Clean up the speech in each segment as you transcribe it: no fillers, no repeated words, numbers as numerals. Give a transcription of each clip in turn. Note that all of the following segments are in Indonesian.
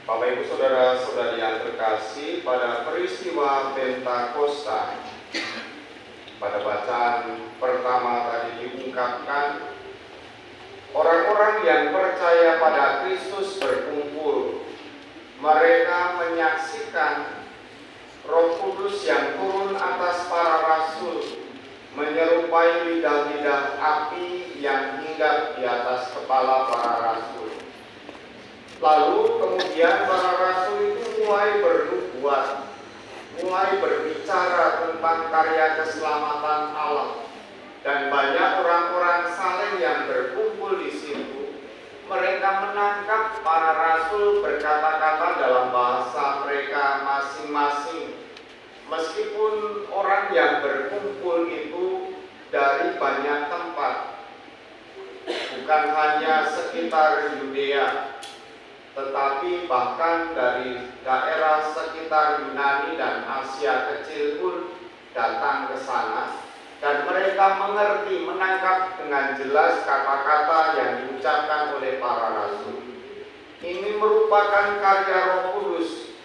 Bapak Ibu Saudara-saudari yang terkasih, pada peristiwa Pentakosta, pada bacaan pertama tadi diungkapkan orang-orang yang percaya pada Kristus berkumpul. Mereka menyaksikan Roh Kudus yang turun atas para rasul, menyerupai lidah-lidah api yang hinggap di atas kepala para rasul. Lalu kemudian para rasul itu mulai bernubuat, mulai berbicara tentang karya keselamatan Allah. Dan banyak orang-orang saleh yang berkumpul di situ. Mereka menangkap para rasul berkata-kata dalam bahasa mereka masing-masing. Meskipun orang yang berkumpul itu dari banyak tempat, bukan hanya sekitar Yudea, tetapi bahkan dari daerah sekitar Yunani dan Asia Kecil pun datang ke sana, dan mereka mengerti, menangkap dengan jelas kata-kata yang diucapkan oleh para rasul. Ini merupakan karya Roh Kudus,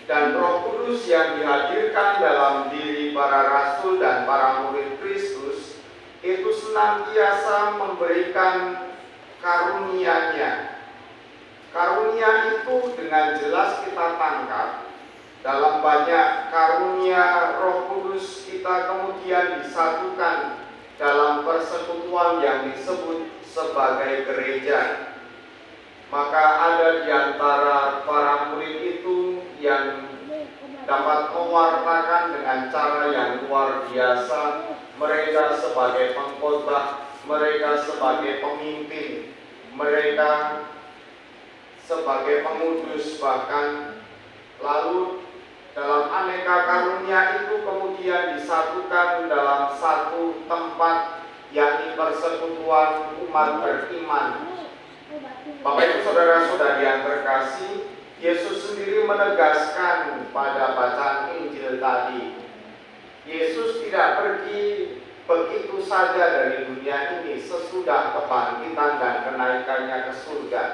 dan Roh Kudus yang dihadirkan dalam diri para rasul dan para murid Kristus itu senantiasa memberikan karunia-Nya. Karunia itu dengan jelas kita tangkap dalam banyak karunia Roh Kudus. Kita kemudian disatukan dalam persekutuan yang disebut sebagai gereja. Maka ada di antara para murid itu yang dapat mewartakan dengan cara yang luar biasa. Mereka sebagai pengkhotbah, mereka sebagai pemimpin, mereka sebagai pengudus bahkan. Lalu dalam aneka karunia itu kemudian disatukan dalam satu tempat, yakni persekutuan umat beriman. Bapak Ibu Saudara-saudari yang terkasih, Yesus sendiri menegaskan pada bacaan Injil tadi, Yesus tidak pergi begitu saja dari dunia ini sesudah kebangkitan dan kenaikannya ke surga.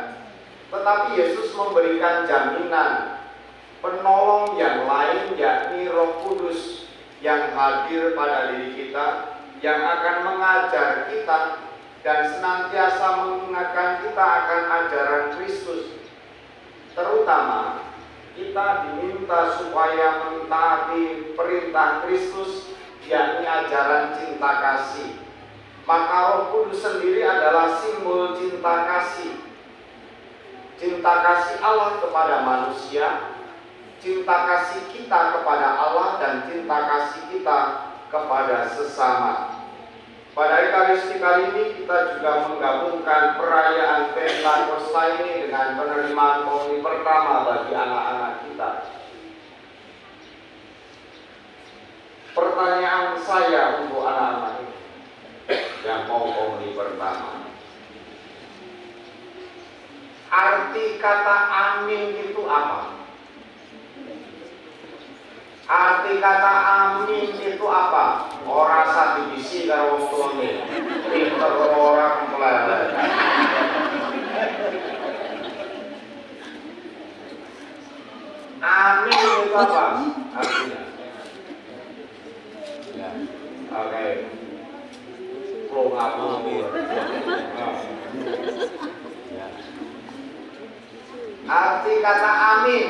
Tetapi Yesus memberikan jaminan penolong yang lain, yakni Roh Kudus yang hadir pada diri kita, yang akan mengajar kita dan senantiasa mengingatkan kita akan ajaran Kristus. Terutama kita diminta supaya mentaati perintah Kristus, yakni ajaran cinta kasih. Maka Roh Kudus sendiri adalah simbol cinta kasih. Cinta kasih Allah kepada manusia, cinta kasih kita kepada Allah, dan cinta kasih kita kepada sesama. Pada Ekaristi kali ini kita juga menggabungkan perayaan Pentakosta ini dengan penerimaan komuni pertama bagi anak-anak kita. Pertanyaan saya untuk anak-anak ini yang mau komuni pertama, arti kata amin itu apa? Arti kata amin itu apa? Ora satu bisi karo wong tuane. Pinter ora melelet. Amin itu apa? Artinya. Ya. Oke. Pro ngapur. Ya. Arti kata amin.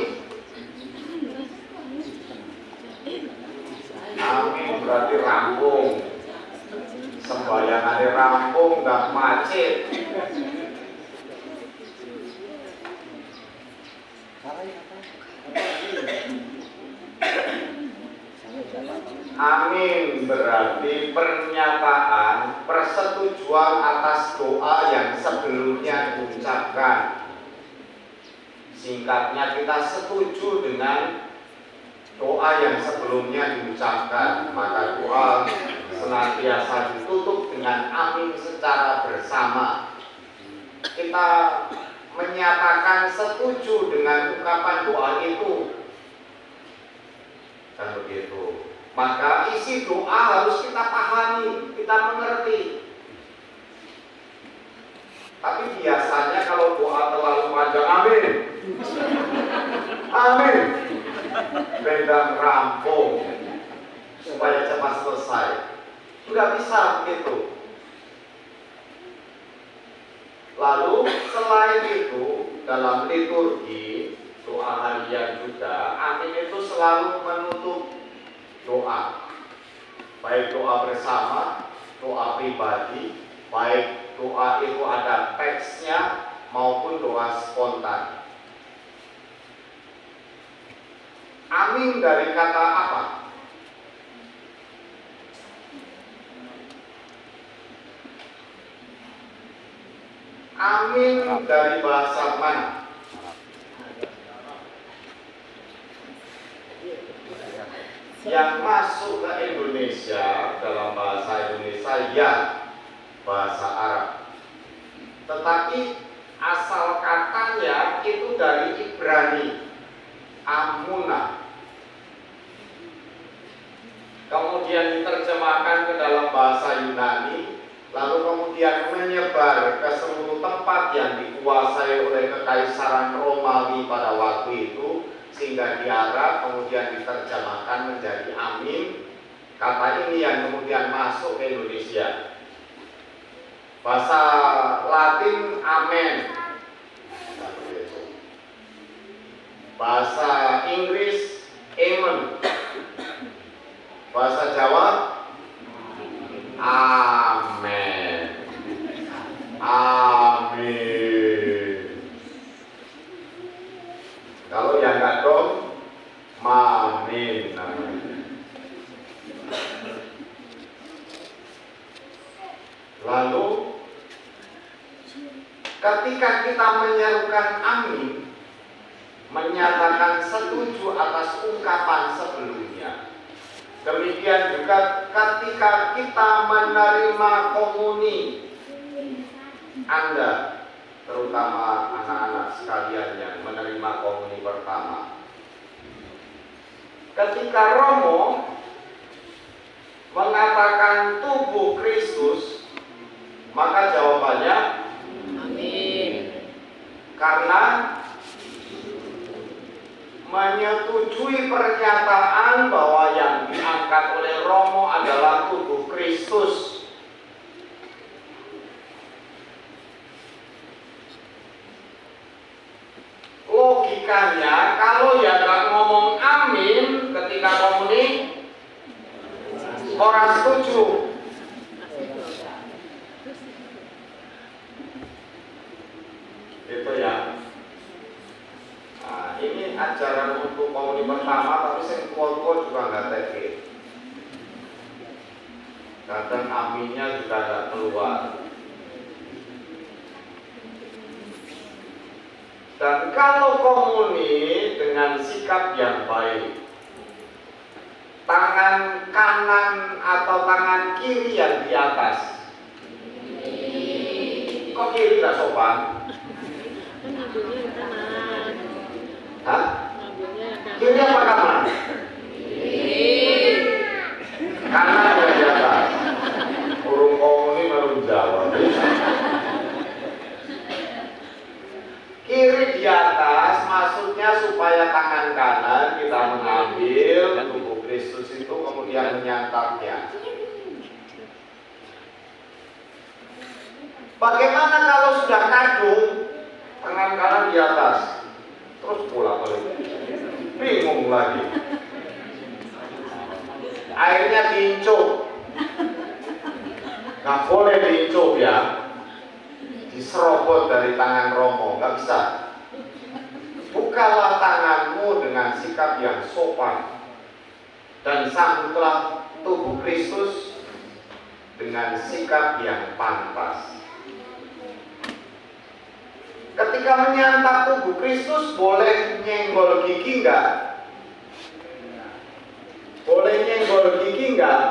Amin berarti rampung. Sembayangan rampung, gak macet. Amin berarti pernyataan persetujuan atas doa yang sebelumnya diucapkan. Singkatnya, kita setuju dengan doa yang sebelumnya diucapkan. Maka doa senantiasa ditutup dengan amin secara bersama. Kita menyatakan setuju dengan ungkapan doa itu, kan begitu. Maka isi doa harus kita pahami, kita mengerti. Tapi biasanya kalau doa terlalu panjang, amin, amin, bendang rampung supaya cepat selesai. Nggak bisa begitu. Lalu selain itu dalam liturgi doa harian juga, amin itu selalu menutup doa, baik doa bersama, doa pribadi, baik doa itu ada teksnya maupun doa spontan. Amin dari kata apa? Amin dari bahasa mana? Yang masuk ke Indonesia dalam bahasa Indonesia ya bahasa Arab. Tetapi asal katanya itu dari Ibrani, Amuna. Kemudian diterjemahkan ke dalam bahasa Yunani, lalu kemudian menyebar ke seluruh tempat yang dikuasai oleh Kekaisaran Romawi pada waktu itu, sehingga di Arab kemudian diterjemahkan menjadi amin. Kata ini yang kemudian masuk ke Indonesia. Bahasa Latin amen, bahasa Inggris amen, bahasa Jawa amen, amin. Kalau yang nggak dong, mamin. Lalu ketika kita menyerukan amin, menyatakan setuju atas ungkapan sebelumnya. Demikian juga ketika kita menerima komuni, Anda, terutama anak-anak sekalian yang menerima komuni pertama, ketika Romo mengatakan tubuh Kristus, maka jawabannya amin. Karena menyetujui pernyataan bahwa yang diangkat oleh Romo adalah tubuh Kristus. Logikanya kalau ya nggak ngomong amin ketika komuni, orang setuju. Itu ya. Nah, ini ajaran untuk komuni pertama, tapi yang tua-tua juga nggak teke. Kadang aminnya juga nggak keluar. Dan kalau komuni dengan sikap yang baik, tangan kanan atau tangan kiri yang di atas. Kok kiri gak sopan? Hah? Kiri apa kanan? Kanan yang di atas. Urung komuni baru jawab. Kiri di atas maksudnya supaya tangan kanan kita mengambil tubuh Kristus itu kemudian menyantapnya. Bagaimana kalau sudah kadung, tangan kanan di atas, terus pulang balik, bingung lagi. Akhirnya diincup, nggak boleh diincup ya. Diserobot dari tangan Romo, nggak bisa. Bukalah tanganmu dengan sikap yang sopan dan sambutlah tubuh Kristus dengan sikap yang pantas. Ketika menyantap tubuh Kristus, boleh nyenggol gigi nggak? Boleh nyenggol gigi nggak?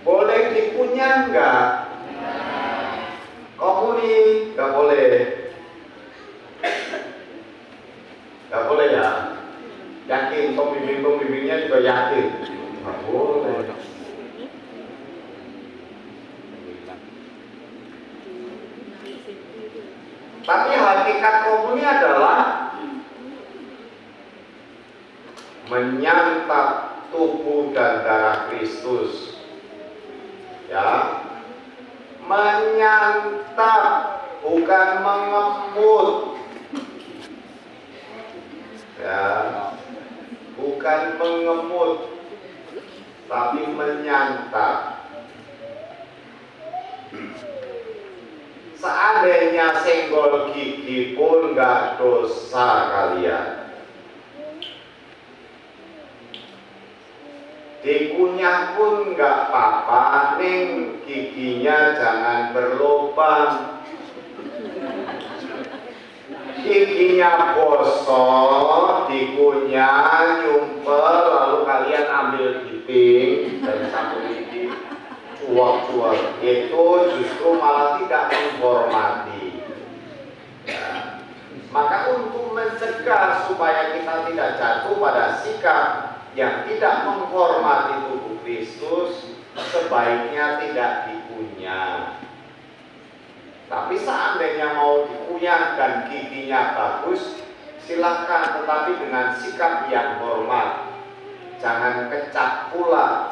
Boleh dikunyah enggak? Komuni enggak boleh. Enggak boleh ya? Yakin pembimbing-pembimbingnya juga yakin? Enggak boleh. menyantap tubuh dan darah Kristus. Ya, menyantap, bukan mengemut. Ya, bukan mengemut, tapi menyantap. Seandainya senggol gigi pun gak dosa kalian. Dikunyah pun gak apa-apa, ning giginya jangan berlubang. Giginya bosok, dikunyah, nyumpel, lalu kalian ambil giting dari satu gigi, cuak-cuak, itu justru malah tidak menghormati. Ya. Maka untuk mencegah supaya kita tidak jatuh pada sikap yang tidak menghormati tubuh Kristus, sebaiknya tidak dikunyah. Tapi seandainya mau dikunyah dan giginya bagus, silahkan, tetapi dengan sikap yang hormat. Jangan kecap pula.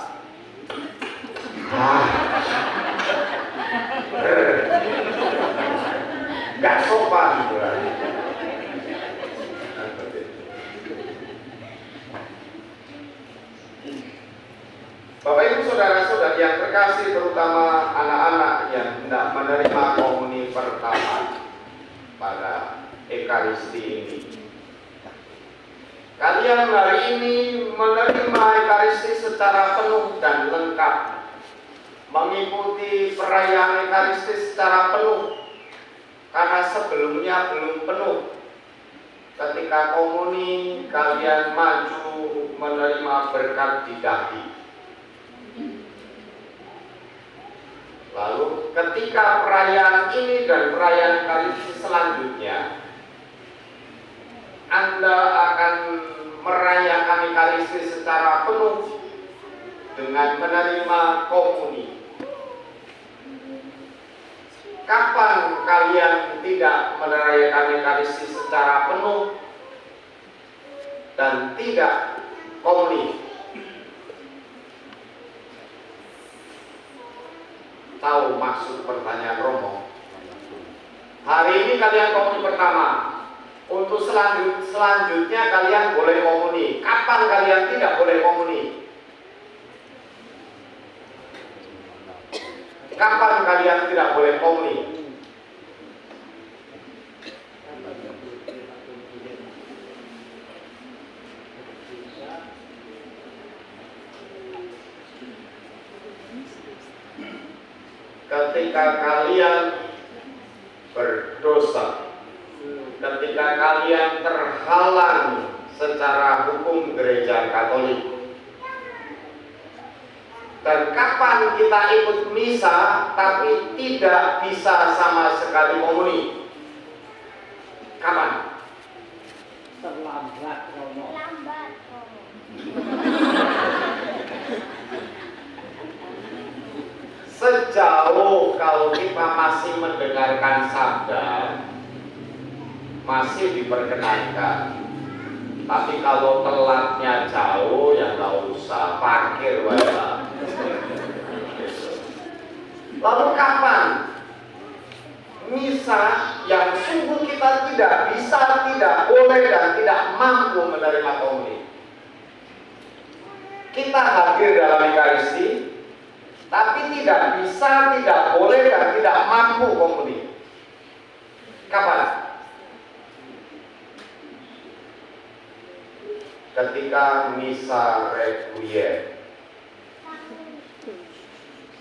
Gak sopan. Bapak Ibu saudara-saudara yang terkasih, terutama anak-anak yang hendak menerima komuni pertama pada Ekaristi ini. Kalian hari ini menerima Ekaristi secara penuh dan lengkap, mengikuti perayaan Ekaristi secara penuh, karena sebelumnya belum penuh. Ketika komuni, kalian maju menerima berkat di dahi. Lalu ketika perayaan ini dan perayaan Ekaristi selanjutnya, Anda akan merayakan Ekaristi secara penuh dengan menerima komuni. Kapan kalian tidak merayakan Ekaristi secara penuh dan tidak komuni? Tahu maksud pertanyaan Romo? Hari ini kalian komuni pertama. Untuk selanjutnya kalian boleh komuni. Kapan kalian tidak boleh komuni? Kapan kalian tidak boleh komuni? Ketika kalian berdosa, ketika kalian terhalang secara hukum gereja Katolik. Dan kapan kita ikut misa tapi tidak bisa sama sekali komuni? Kapan? Terlambat, Romo. Sejauh kalau kita masih mendengarkan sabda, masih diperkenankan. Tapi kalau telatnya jauh, ya nggak usah, parkir wae. Lalu kapan misa yang sungguh kita tidak bisa, tidak boleh, dan tidak mampu menerima komuni? Kita hadir dalam Ekaristi, tapi tidak bisa, tidak boleh, dan tidak mampu komuni. Kapan? Ketika misa requiem,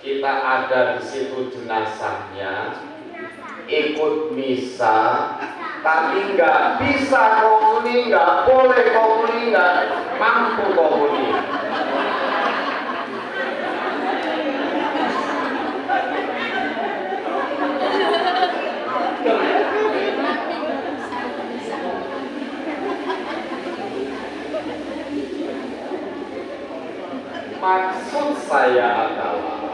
kita ada di situ jenazahnya, ikut misa, tapi nggak bisa komuni, nggak boleh komuni, nggak mampu komuni. Maksud saya adalah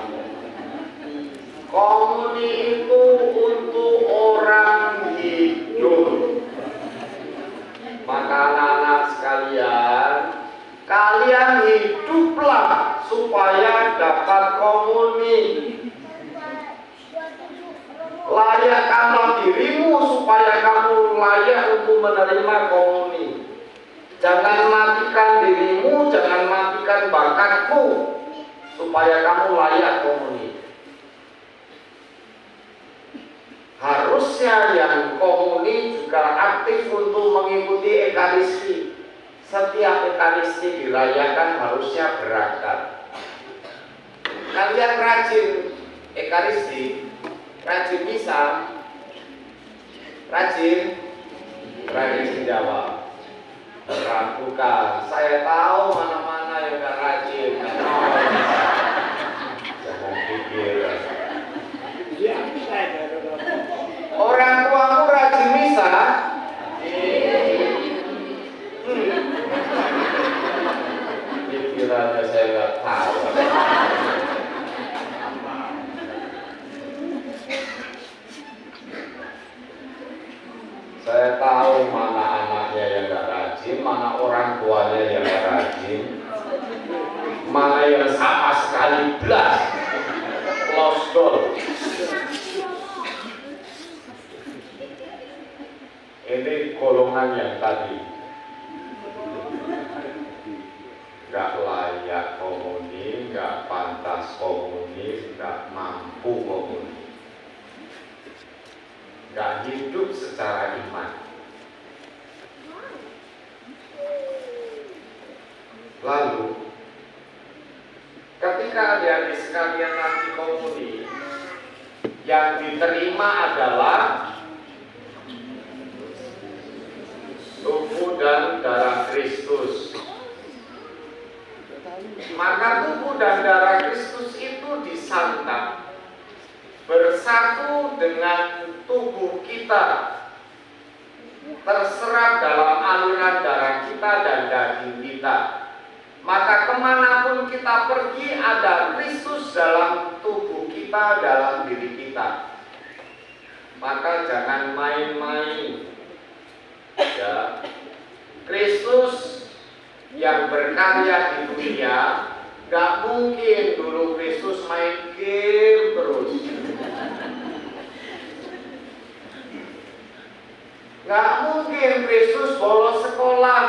komuni itu untuk orang hidup. Maka anak-anak sekalian, kalian hiduplah supaya dapat komuni. Layakkanlah dirimu supaya kamu layak untuk menerima komuni. Jangan matikan dirimu, jangan matikan bakatmu supaya kamu layak komuni. Harusnya yang komuni juga aktif untuk mengikuti ekaristi. Setiap ekaristi dirayakan harusnya berangkat. Kalian rajin ekaristi, rajin misa, rajin jawab. Bukan, saya tahu mana-mana yang gak rajin. Jangan pikir. Ya, saya Orang tuamu rajin misa. Pikirannya saya nggak tahu. Saya tahu mana anaknya yang nggak rajin, mana orang tuanya yang nggak rajin, mana yang sama sekali blas, lost goal. Ini golongan yang tadi nggak layak komuni, nggak pantas komuni, nggak mampu komuni, nggak hidup secara iman. Lalu ketika adik-adik sekalian nanti komuni, yang diterima adalah tubuh dan darah Kristus. Maka tubuh dan darah Kristus itu disantap bersatu dengan tubuh kita, terserap dalam aliran darah kita dan daging kita. Maka kemanapun kita pergi ada Kristus dalam tubuh kita, dalam diri kita. Maka jangan main-main. Ya, Kristus yang berkarya di dunia, gak mungkin dulu Kristus main game terus. Gak mungkin Kristus bolos sekolah.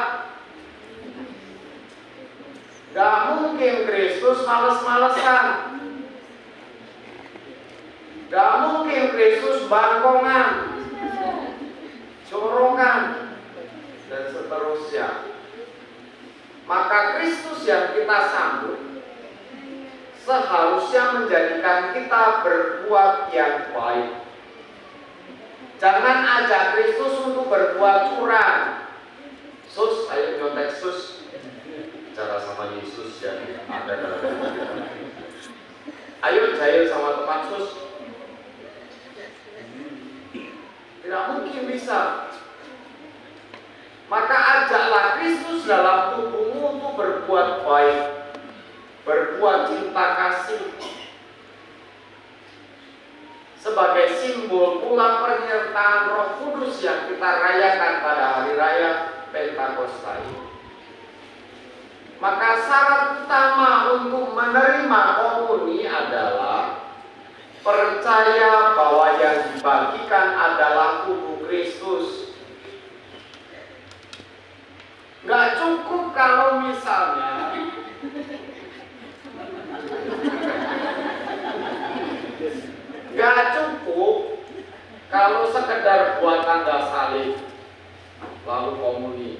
Gak mungkin Kristus males-malesan. Gak mungkin Kristus bangkongan, corokan, dan seterusnya. Maka Kristus yang kita sambut seharusnya menjadikan kita berbuat yang baik. Jangan ajak Kristus untuk berbuat curang. Sus, ayo nyontek sus. Bicara sama Yesus yang ada dalam hidup kita. Ayo jahil sama teman sus. Tidak mungkin bisa. Maka ajaklah Kristus dalam tubuhmu untuk berbuat baik, berbuat cinta kasih. Sebagai simbol pula penyertaan Roh Kudus yang kita rayakan pada hari raya Pentakosta ini. Maka syarat utama untuk menerima komuni adalah percaya bahwa yang dibagikan adalah tubuh Kristus. Gak cukup kalau misalnya gak cukup kalau sekedar buat tanda salib lalu komuni.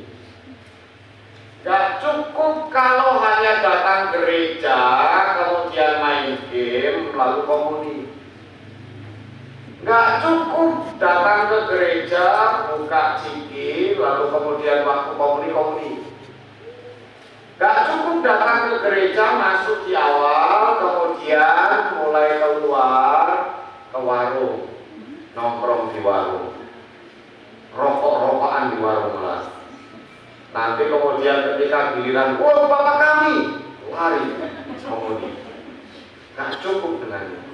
Gak cukup kalau hanya datang gereja kemudian main game lalu komuni. Gak cukup datang ke gereja, buka ciki, lalu kemudian waktu komuni. Gak cukup datang ke gereja, masuk di awal, kemudian mulai keluar ke warung, nongkrong di warung, rokok-rokokan di warung lah. Nanti kemudian ketika giliran, oh bapak kami, lari komuni. Gak cukup dengan itu.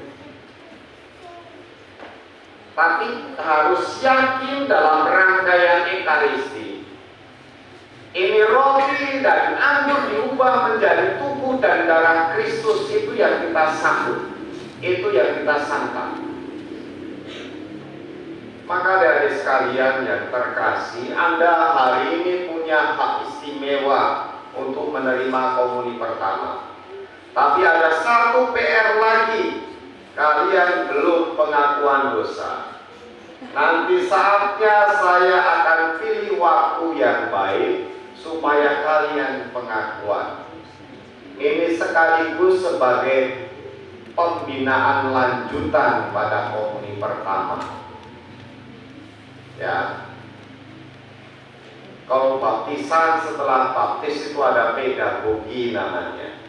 Tapi harus yakin dalam rangkaian ekaristi. Ini roti dan anggur diubah menjadi tubuh dan darah Kristus, itu yang kita sambut, itu yang kita santap. Maka dari sekalian yang terkasih, Anda hari ini punya hak istimewa untuk menerima komuni pertama. Tapi ada satu PR lagi, kalian belum pengakuan dosa. Nanti saatnya saya akan pilih waktu yang baik supaya kalian pengakuan. Ini sekaligus sebagai pembinaan lanjutan pada komuni pertama. Ya, kalau baptisan setelah baptis itu ada pedagogi namanya,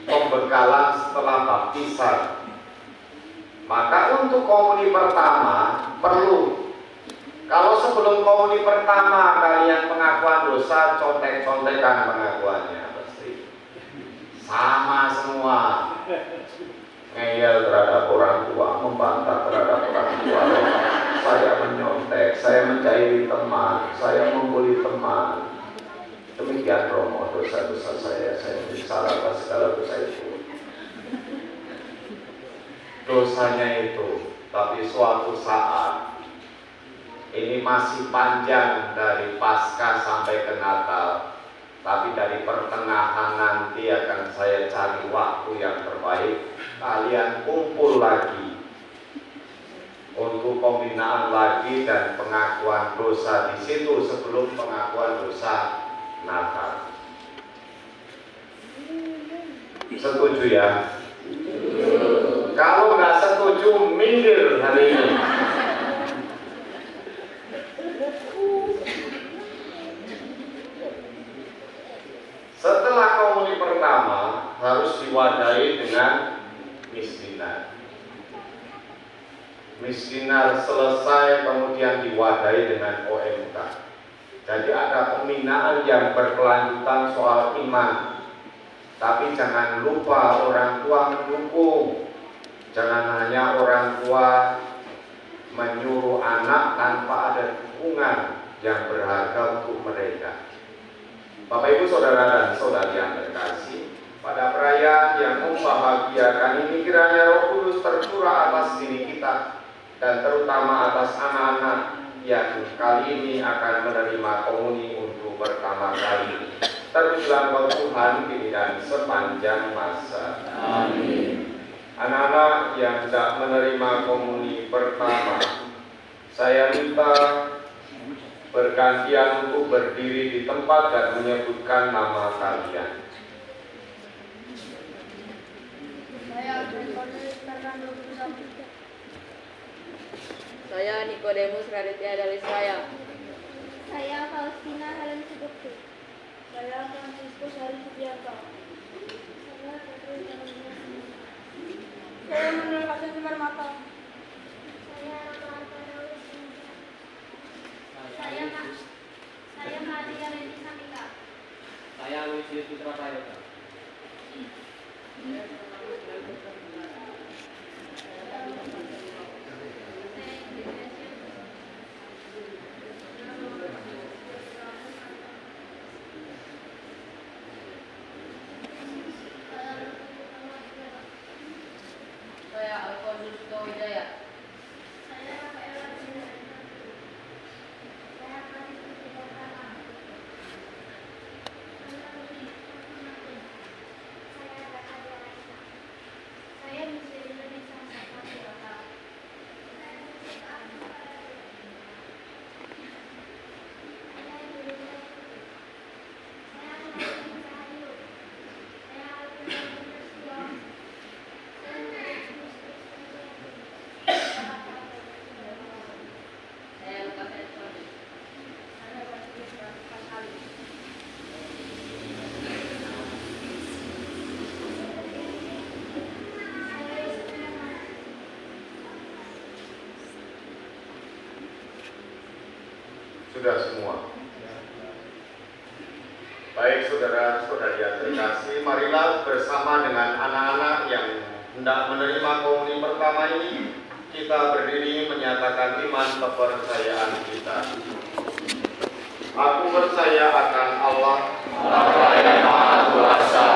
pembekalan setelah baptisan. Maka untuk komuni pertama perlu, kalau sebelum komuni pertama kalian pengakuan dosa, contek-contekan pengakuannya pasti sama semua. Ngeyel terhadap orang tua, membantah terhadap orang tua. Saya menyontek, saya mencairi teman, saya membuli teman. Demikian Romo, dosa-dosa saya salah atas segala dosa itu. Dosanya itu, tapi suatu saat ini masih panjang dari Paskah sampai ke Natal, tapi dari pertengahan nanti akan saya cari waktu yang terbaik, kalian kumpul lagi untuk pembinaan lagi dan pengakuan dosa di situ sebelum pengakuan dosa Natal. Setuju ya? Kalau nggak setuju, minggir hari ini. Setelah komuni pertama harus diwadahi dengan miskinan. Miskinan selesai kemudian diwadahi dengan OMK. Jadi ada pembinaan yang berkelanjutan soal iman. Tapi jangan lupa orang tua mendukung. Jangan hanya orang tua menyuruh anak tanpa ada dukungan yang berharga untuk mereka. Bapak Ibu Saudara dan Saudari yang terkasih, pada perayaan yang membahagiakan ini kiranya Roh Kudus tercurah atas diri kita dan terutama atas anak-anak yang kali ini akan menerima komuni untuk pertama kali. Terpujilah Tuhan kini dan sepanjang masa. Amin. Anak-anak yang tidak menerima komuni pertama, saya minta bergantian untuk berdiri di tempat dan menyebutkan nama kalian. Saya Nikodemus Raditya dari saya. Saya Faustina Helen Sugukti. Saya Franciscus Hari Subianto. Saya Petri Janus. Saya Manuel Kasih Sumarmata. Saya Raka Daud. Saya Maria Leni Samika. Saya Lucius Putra Prayoga. Saya Alfonsus Wijaya. Saya Rafael Arjuna. Saya Kadis Putri. Saya Daka Raisa. Saya Miselina Nisa Sapatiota. Saya Jessica Abdul Qadir. Saya Yulisa Putri. Saya Alvin Cahayu. Saya Alvin Ernestio. Saya Lukas Edson. Saya Bastius Pascali. Saya Yusufina Mas. Sudah semua. Baik saudara-saudari yang terkasih, marilah bersama dengan anak-anak yang hendak menerima komuni pertama ini, kita berdiri menyatakan iman kepercayaan kita. Aku percaya akan Allah, Bapa yang Maha Kuasa,